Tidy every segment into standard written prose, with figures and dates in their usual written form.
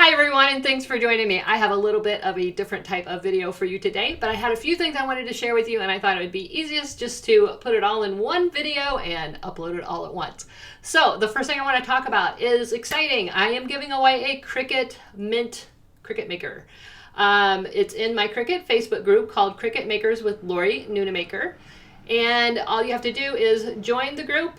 Hi everyone, and thanks for joining me. I have a little bit of a different type of video for you today, but I had a few things I wanted to share with you, and I thought it would be easiest just to put it all in one video and upload it all at once. So the first thing I want to talk about is exciting. I am giving away a Cricut Mint Cricut Maker. It's in my Cricut Facebook group called Cricut Makers with Lorrie, Nunemaker. And all you have to do is join the group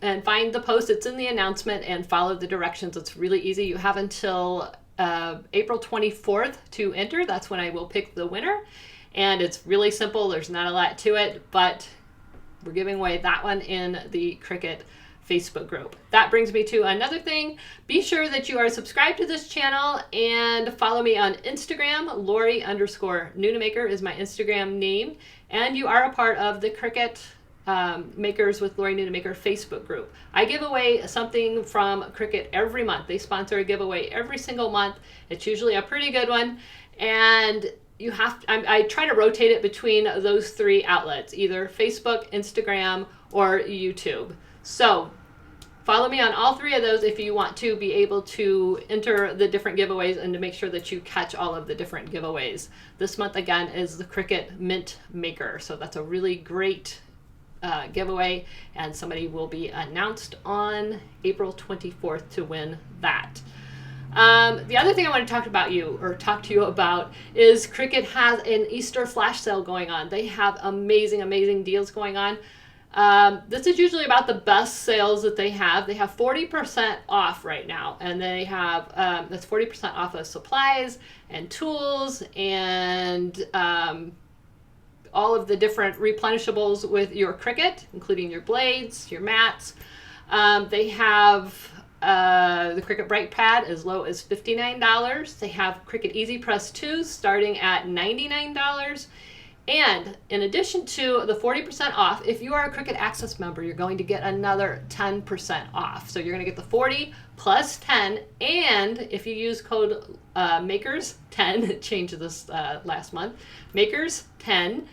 and find the post. It's in the announcement and follow the directions. It's really easy. You have until April 24th to enter. That's when I will pick the winner. And it's really simple. There's not a lot to it, but we're giving away that one in the Cricut Facebook group. That brings me to another thing. Be sure that you are subscribed to this channel and follow me on Instagram. Lorrie_Nunemaker is my Instagram name. And you are a part of the Cricut Makers with Lorrie Nunemaker Facebook group. I give away something from Cricut every month. They sponsor a giveaway every single month. It's usually a pretty good one, and you have I try to rotate it between those three outlets, either Facebook, Instagram, or YouTube. So follow me on all three of those if you want to be able to enter the different giveaways and to make sure that you catch all of the different giveaways. This month again is the Cricut Mint Maker, so that's a really great giveaway, and somebody will be announced on April 24th to win that. The other thing I want to talk to you about is Cricut has an Easter flash sale going on. They have amazing deals going on. This is usually about the best sales that they have. They have 40% off right now, and they have that's 40% off of supplies and tools and all of the different replenishables with your Cricut, including your blades, your mats. They have the Cricut Bright Pad as low as $59. They have Cricut Easy Press 2s starting at $99. And in addition to the 40% off, if you are a Cricut Access member, you're going to get another 10% off. So you're going to get the 40 plus 10, and if you use code MAKERS10, it changed this last month, MAKERS10,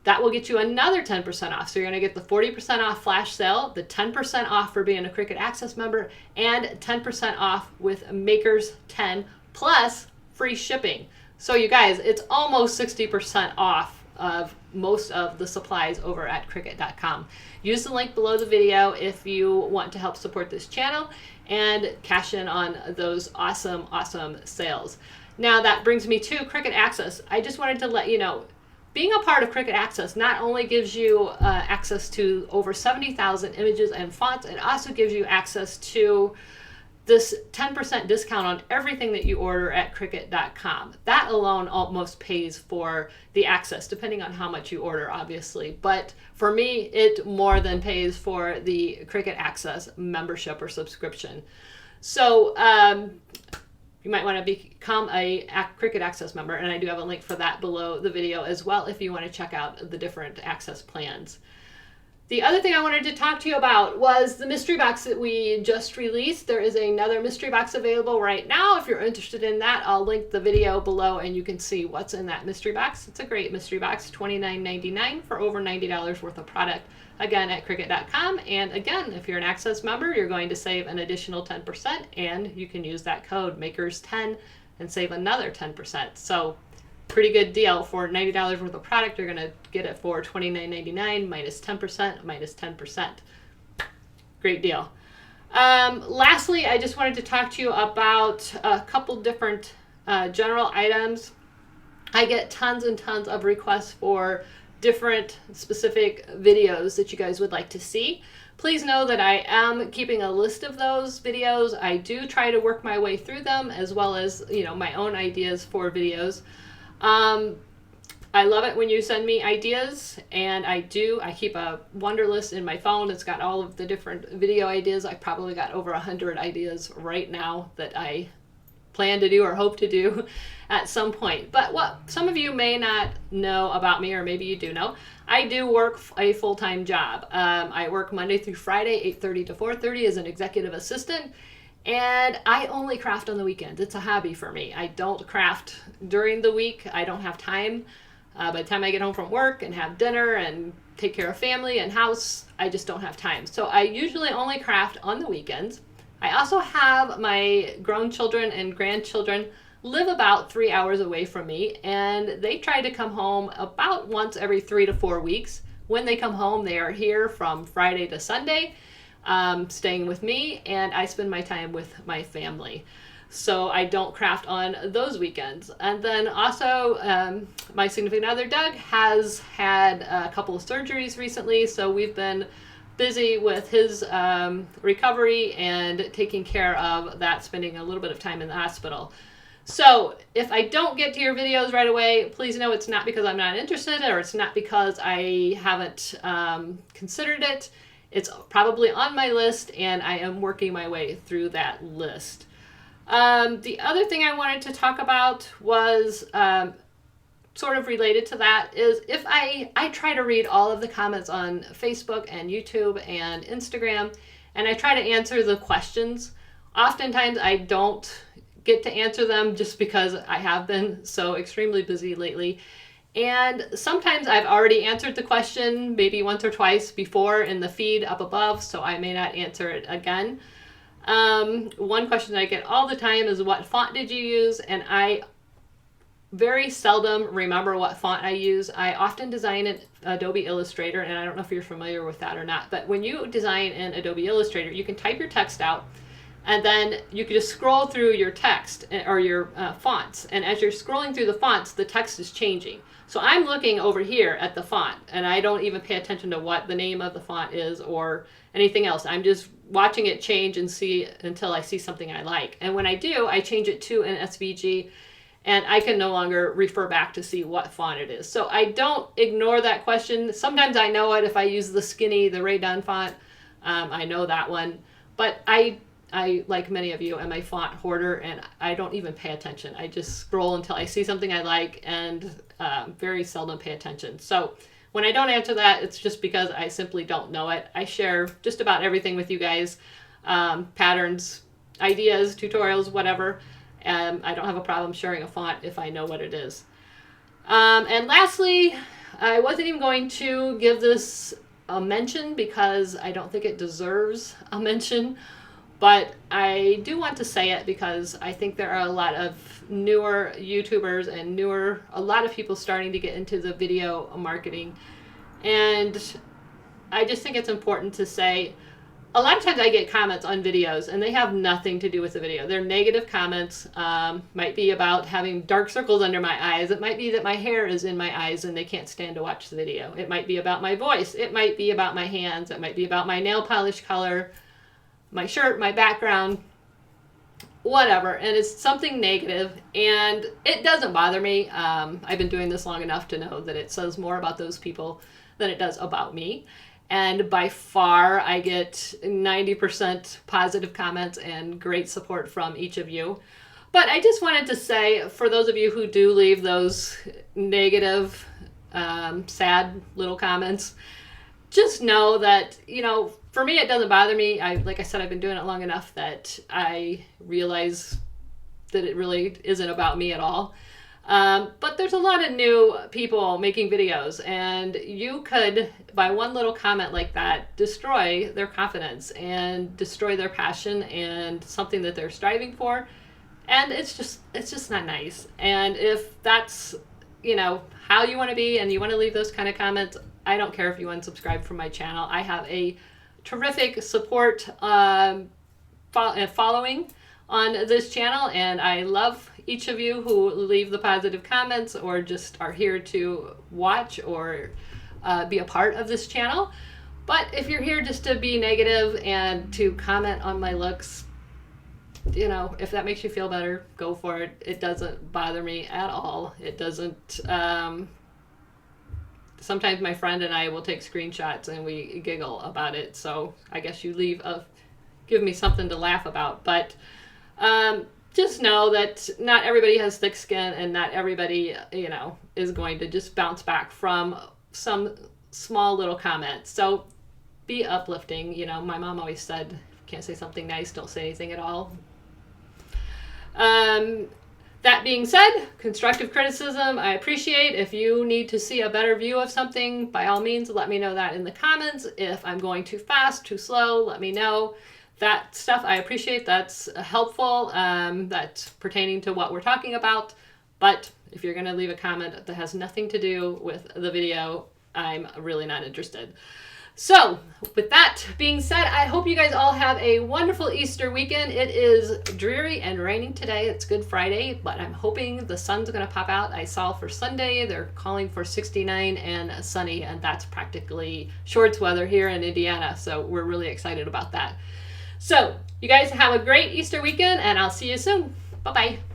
that will get you another 10% off. So you're going to get the 40% off flash sale, the 10% off for being a Cricut Access member, and 10% off with MAKERS10 plus free shipping. So you guys, it's almost 60% off of most of the supplies over at Cricut.com. Use the link below the video if you want to help support this channel and cash in on those awesome sales. Now that brings me to Cricut Access. I just wanted to let you know, being a part of Cricut Access not only gives you access to over 70,000 images and fonts, it also gives you access to this 10% discount on everything that you order at Cricut.com. That alone almost pays for the access, depending on how much you order, obviously. But for me, it more than pays for the Cricut Access membership or subscription. So you might want to become a Cricut Access member, and I do have a link for that below the video as well if you want to check out the different access plans. The other thing I wanted to talk to you about was the mystery box that we just released. There is another mystery box available right now. If you're interested in that, I'll link the video below and you can see what's in that mystery box. It's a great mystery box, $29.99 for over $90 worth of product, again at Cricut.com. And again, if you're an Access member, you're going to save an additional 10%, and you can use that code MAKERS10 and save another 10%. So pretty good deal. For $90 worth of product, you're going to get it for $29.99 minus 10%, minus 10%. Great deal. Lastly, I just wanted to talk to you about a couple different general items. I get tons and tons of requests for different specific videos that you guys would like to see. Please know that I am keeping a list of those videos. I do try to work my way through them, as well as, you know, my own ideas for videos. I love it when you send me ideas, and I keep a wonder list in my phone. It's got all of the different video ideas. I probably got over 100 ideas right now that I plan to do or hope to do at some point. But what some of you may not know about me, or maybe you do know, I do work a full-time job. I work Monday through Friday, 8:30 to 4:30 as an executive assistant. And I only craft on the weekends. It's a hobby for me. I don't craft during the week. I don't have time. By the time I get home from work and have dinner and take care of family and house, I just don't have time. So I usually only craft on the weekends. I also have my grown children and grandchildren live about 3 hours away from me, and they try to come home about once every 3 to 4 weeks. When they come home, they are here from Friday to Sunday, staying with me, and I spend my time with my family. So I don't craft on those weekends. And then also, my significant other, Doug, has had a couple of surgeries recently, so we've been busy with his recovery and taking care of that, spending a little bit of time in the hospital. So if I don't get to your videos right away, please know it's not because I'm not interested, or it's not because I haven't considered it. It's probably on my list, and I am working my way through that list. The other thing I wanted to talk about was sort of related to that is if I try to read all of the comments on Facebook and YouTube and Instagram, and I try to answer the questions. Oftentimes I don't get to answer them just because I have been so extremely busy lately. And sometimes I've already answered the question maybe once or twice before in the feed up above, so I may not answer it again. One question I get all the time is, what font did you use? And I very seldom remember what font I use. I often design in Adobe Illustrator, and I don't know if you're familiar with that or not, but when you design in Adobe Illustrator, you can type your text out, and then you can just scroll through your text or your fonts. And as you're scrolling through the fonts, the text is changing. So I'm looking over here at the font, and I don't even pay attention to what the name of the font is or anything else. I'm just watching it change and see until I see something I like. And when I do, I change it to an SVG, and I can no longer refer back to see what font it is. So I don't ignore that question. Sometimes I know it if I use the Ray Dunn font. I know that one. But I, like many of you, am a font hoarder, and I don't even pay attention. I just scroll until I see something I like, and very seldom pay attention. So when I don't answer that, it's just because I simply don't know it. I share just about everything with you guys, patterns, ideas, tutorials, whatever. I don't have a problem sharing a font if I know what it is. And lastly, I wasn't even going to give this a mention because I don't think it deserves a mention, but I do want to say it because I think there are a lot of newer YouTubers and a lot of people starting to get into the video marketing. And I just think it's important to say, a lot of times I get comments on videos and they have nothing to do with the video. They're negative comments. Might be about having dark circles under my eyes. It might be that my hair is in my eyes and they can't stand to watch the video. It might be about my voice. It might be about my hands. It might be about my nail polish color, my shirt, my background, whatever. And it's something negative, and it doesn't bother me. I've been doing this long enough to know that it says more about those people than it does about me. And by far, I get 90% positive comments and great support from each of you. But I just wanted to say, for those of you who do leave those negative, sad little comments, just know that, for me, it doesn't bother me. Like I said, I've been doing it long enough that I realize that it really isn't about me at all. But there's a lot of new people making videos, and you could, by one little comment like that, destroy their confidence and destroy their passion and something that they're striving for. And it's just not nice. And if that's, how you want to be and you want to leave those kind of comments, I don't care if you unsubscribe from my channel. I have a terrific support following on this channel, and I love each of you who leave the positive comments or just are here to watch or be a part of this channel. But if you're here just to be negative and to comment on my looks, if that makes you feel better, go for it. It doesn't bother me at all. It doesn't. Sometimes my friend and I will take screenshots and we giggle about it. So I guess you give me something to laugh about. But just know that not everybody has thick skin, and not everybody, is going to just bounce back from some small little comment. So be uplifting. My mom always said, if you can't say something nice, don't say anything at all. That being said, constructive criticism, I appreciate. If you need to see a better view of something, by all means, let me know that in the comments. If I'm going too fast, too slow, let me know. that stuff I appreciate. That's helpful. That's pertaining to what we're talking about. But if you're going to leave a comment that has nothing to do with the video, I'm really not interested. So with that being said, I hope you guys all have a wonderful Easter weekend. It is dreary and raining today. It's Good Friday, but I'm hoping the sun's going to pop out. I saw for Sunday, they're calling for 69 and sunny, and that's practically shorts weather here in Indiana. So we're really excited about that. So you guys have a great Easter weekend, and I'll see you soon. Bye-bye.